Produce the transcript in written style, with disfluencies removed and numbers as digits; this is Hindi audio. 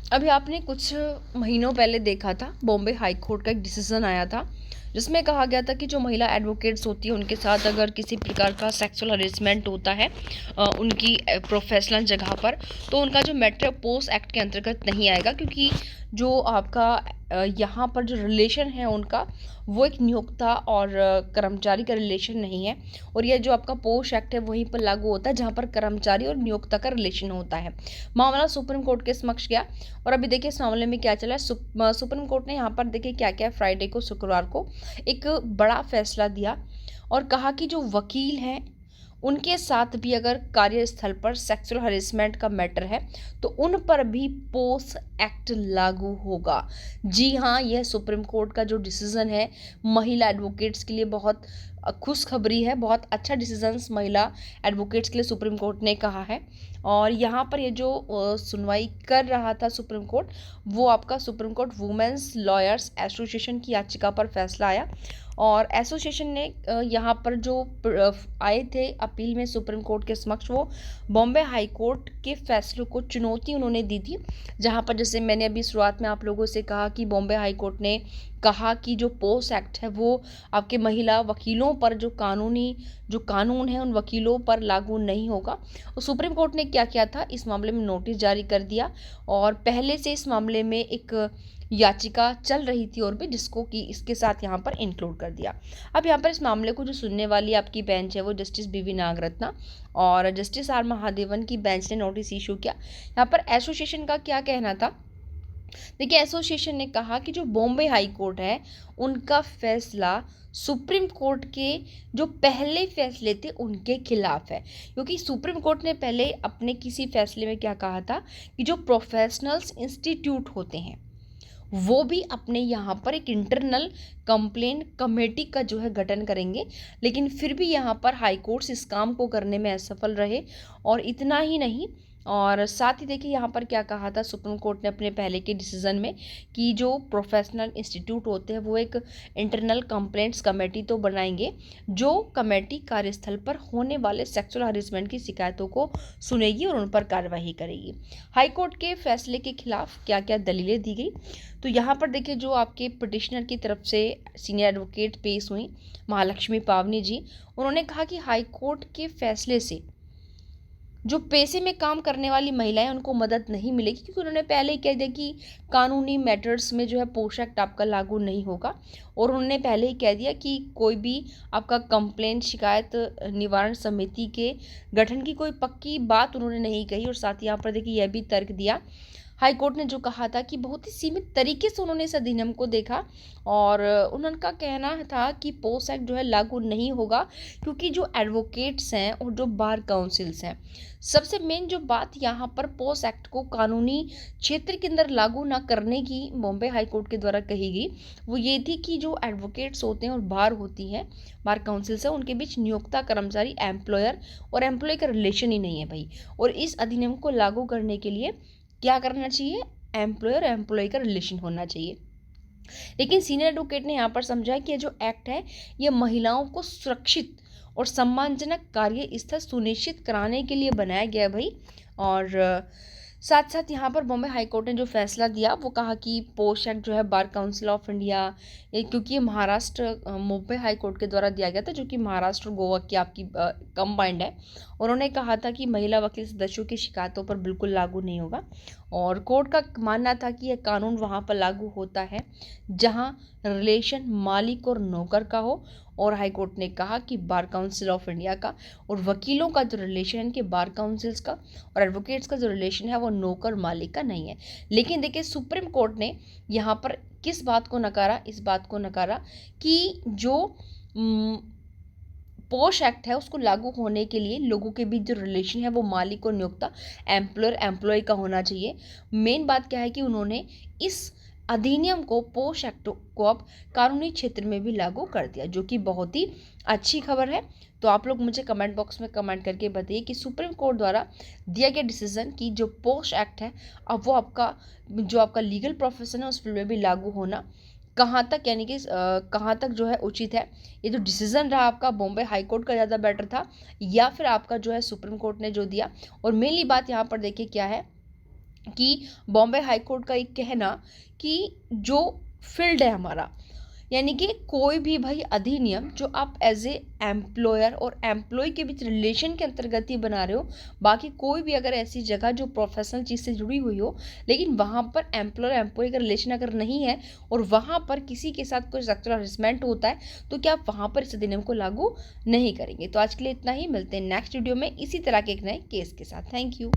अभी आपने कुछ महीनों पहले देखा था, बॉम्बे हाई कोर्ट का एक डिसीजन आया था जिसमें कहा गया था कि जो महिला एडवोकेट्स होती है उनके साथ अगर किसी प्रकार का सेक्सुअल हरेसमेंट होता है उनकी प्रोफेशनल जगह पर, तो उनका जो मैटर पोस्ट एक्ट के अंतर्गत नहीं आएगा, क्योंकि जो आपका यहाँ पर जो रिलेशन है उनका, वो एक नियोक्ता और कर्मचारी का रिलेशन नहीं है। और यह जो आपका पोस्ट एक्ट है वहीं पर लागू होता है जहाँ पर कर्मचारी और नियोक्ता का रिलेशन होता है। मामला सुप्रीम कोर्ट के समक्ष गया और अभी देखिए इस मामले में क्या चला है। सुप्रीम कोर्ट ने यहाँ पर देखिए क्या क्या फ्राइडे को, शुक्रवार को एक बड़ा फैसला दिया और कहा कि जो वकील हैं उनके साथ भी अगर कार्यस्थल पर सेक्सुअल हरेसमेंट का मैटर है तो उन पर भी पोस्ट एक्ट लागू होगा। जी हाँ, यह सुप्रीम कोर्ट का जो डिसीजन है महिला एडवोकेट्स के लिए बहुत खुशखबरी है, बहुत अच्छा डिसीजन महिला एडवोकेट्स के लिए सुप्रीम कोर्ट ने कहा है। और यहाँ पर ये जो सुनवाई कर रहा था सुप्रीम कोर्ट, वो आपका supreme court women's lawyers association की याचिका पर फैसला आया। और एसोसिएशन ने यहाँ पर जो आए थे अपील में सुप्रीम कोर्ट के समक्ष, वो बॉम्बे हाई कोर्ट के फैसलों को चुनौती उन्होंने दी थी। जहाँ पर जैसे मैंने अभी शुरुआत में आप लोगों से कहा कि बॉम्बे हाई कोर्ट ने कहा कि जो पोस्ट एक्ट है वो आपके महिला वकीलों पर जो कानून है उन वकीलों पर लागू नहीं होगा। और सुप्रीम कोर्ट ने क्या किया था, इस मामले में नोटिस जारी कर दिया और पहले से इस मामले में एक याचिका चल रही थी और भी, जिसको कि इसके साथ यहाँ पर इंक्लूड कर दिया। अब यहाँ पर इस मामले को जो सुनने वाली आपकी बेंच है वो जस्टिस बीवी नागरत्ना और जस्टिस आर महादेवन की बेंच ने नोटिस इशू किया। यहाँ पर एसोसिएशन का क्या कहना था, देखिए एसोसिएशन ने कहा कि जो बॉम्बे हाई कोर्ट है उनका फैसला सुप्रीम कोर्ट के जो पहले फैसले थे उनके खिलाफ है। क्योंकि सुप्रीम कोर्ट ने पहले अपने किसी फैसले में क्या कहा था कि जो प्रोफेशनल्स इंस्टीट्यूट होते हैं वो भी अपने यहाँ पर एक इंटरनल कंप्लेंट कमेटी का जो है गठन करेंगे, लेकिन फिर भी यहाँ पर हाई कोर्ट्स इस काम को करने में असफल रहे। और इतना ही नहीं, और साथ ही देखिए यहाँ पर क्या कहा था सुप्रीम कोर्ट ने अपने पहले के डिसीजन में कि जो प्रोफेशनल इंस्टीट्यूट होते हैं वो एक इंटरनल कंप्लेंट्स कमेटी तो बनाएंगे, जो कमेटी कार्यस्थल पर होने वाले सेक्सुअल हरेसमेंट की शिकायतों को सुनेगी और उन पर कार्रवाई करेगी। हाई कोर्ट के फैसले के खिलाफ क्या क्या दलीलें दी गई, तो यहाँ पर देखिए जो आपके पिटिशनर की तरफ से सीनियर एडवोकेट पेश हुई महालक्ष्मी पावनी जी, उन्होंने कहा कि हाई कोर्ट के फैसले से जो पेशे में काम करने वाली महिलाएं उनको मदद नहीं मिलेगी, क्योंकि उन्होंने पहले ही कह दिया कि कानूनी मैटर्स में जो है पोस्ट एक्ट आपका लागू नहीं होगा। और उन्होंने पहले ही कह दिया कि कोई भी आपका कंप्लेंट शिकायत निवारण समिति के गठन की कोई पक्की बात उन्होंने नहीं कही। और साथ ही यहाँ पर देखिए यह भी तर्क दिया हाई कोर्ट ने जो कहा था कि बहुत ही सीमित तरीके से उन्होंने इस अधिनियम को देखा और उनका कहना था कि पोस्ट एक्ट जो है लागू नहीं होगा, क्योंकि जो एडवोकेट्स हैं और जो बार काउंसिल्स हैं, सबसे मेन जो बात यहाँ पर पोस्ट एक्ट को कानूनी क्षेत्र के अंदर लागू ना करने की बॉम्बे हाई कोर्ट के द्वारा कही गई, वो ये थी कि जो एडवोकेट्स होते हैं और बार होती हैं, बार काउंसिल से, उनके बीच नियोक्ता कर्मचारी एम्प्लॉयर और एम्प्लॉय का रिलेशन ही नहीं है भाई। और इस अधिनियम को लागू करने के लिए क्या करना चाहिए, एम्प्लॉयर एम्प्लॉय का रिलेशन होना चाहिए। लेकिन सीनियर एडवोकेट ने यहाँ पर समझा कि ये जो एक्ट है ये महिलाओं को सुरक्षित और सम्मानजनक कार्य स्थल सुनिश्चित कराने के लिए बनाया गया भाई। और साथ साथ यहाँ पर बॉम्बे हाई कोर्ट ने जो फैसला दिया वो कहा कि पोस्ट एक्ट जो है बार काउंसिल ऑफ इंडिया, क्योंकि ये महाराष्ट्र मुंबई हाई कोर्ट के द्वारा दिया गया था, जो कि महाराष्ट्र और गोवा की आपकी कंबाइंड है। उन्होंने कहा था कि महिला वकील सदस्यों की शिकायतों पर बिल्कुल लागू नहीं होगा। और कोर्ट का मानना था कि यह कानून वहाँ पर लागू होता है जहाँ रिलेशन मालिक और नौकर का हो। और हाई कोर्ट ने कहा कि बार काउंसिल ऑफ इंडिया का और वकीलों का जो रिलेशन है कि बार काउंसिल्स का और एडवोकेट्स का जो रिलेशन है वो नौकर मालिक का नहीं है। लेकिन देखिए सुप्रीम कोर्ट ने यहाँ पर किस बात को नकारा, इस बात को नकारा कि जो पोस्ट एक्ट है उसको लागू होने के लिए लोगों के बीच जो रिलेशन है वो मालिक और नियोक्ता एम्प्लॉयर एम्प्लॉय का होना चाहिए। मेन बात क्या है कि उन्होंने इस अधिनियम को, पोस्ट एक्ट को अब कानूनी क्षेत्र में भी लागू कर दिया, जो कि बहुत ही अच्छी खबर है। तो आप लोग मुझे कमेंट बॉक्स में कमेंट करके बताइए कि सुप्रीम कोर्ट द्वारा दिया गया डिसीजन की जो पोस्ट एक्ट है अब वो आपका जो आपका लीगल प्रोफेशन है उस फील्ड में भी लागू होना कहाँ तक, यानी कि कहाँ तक जो है उचित है। ये जो डिसीजन रहा आपका बॉम्बे हाई कोर्ट का ज़्यादा बेटर था या फिर आपका जो है सुप्रीम कोर्ट ने जो दिया। और मेनली बात यहाँ पर देखिए क्या है कि बॉम्बे हाई कोर्ट का एक कहना कि जो फील्ड है हमारा, यानी कि कोई भी भाई अधिनियम जो आप एज ए एम्प्लॉयर और एम्प्लॉय के बीच रिलेशन के अंतर्गत ही बना रहे हो, बाकी कोई भी अगर ऐसी जगह जो प्रोफेशनल चीज़ से जुड़ी हुई हो, लेकिन वहाँ पर एम्प्लॉयर एम्प्लॉय का रिलेशन अगर नहीं है और वहाँ पर किसी के साथ कोई सेक्सुअल हरेसमेंट होता है, तो क्या आप वहाँ पर इस अधिनियम को लागू नहीं करेंगे। तो आज के लिए इतना ही, मिलते हैं नेक्स्ट वीडियो में इसी तरह के एक नए केस के साथ। Thank you.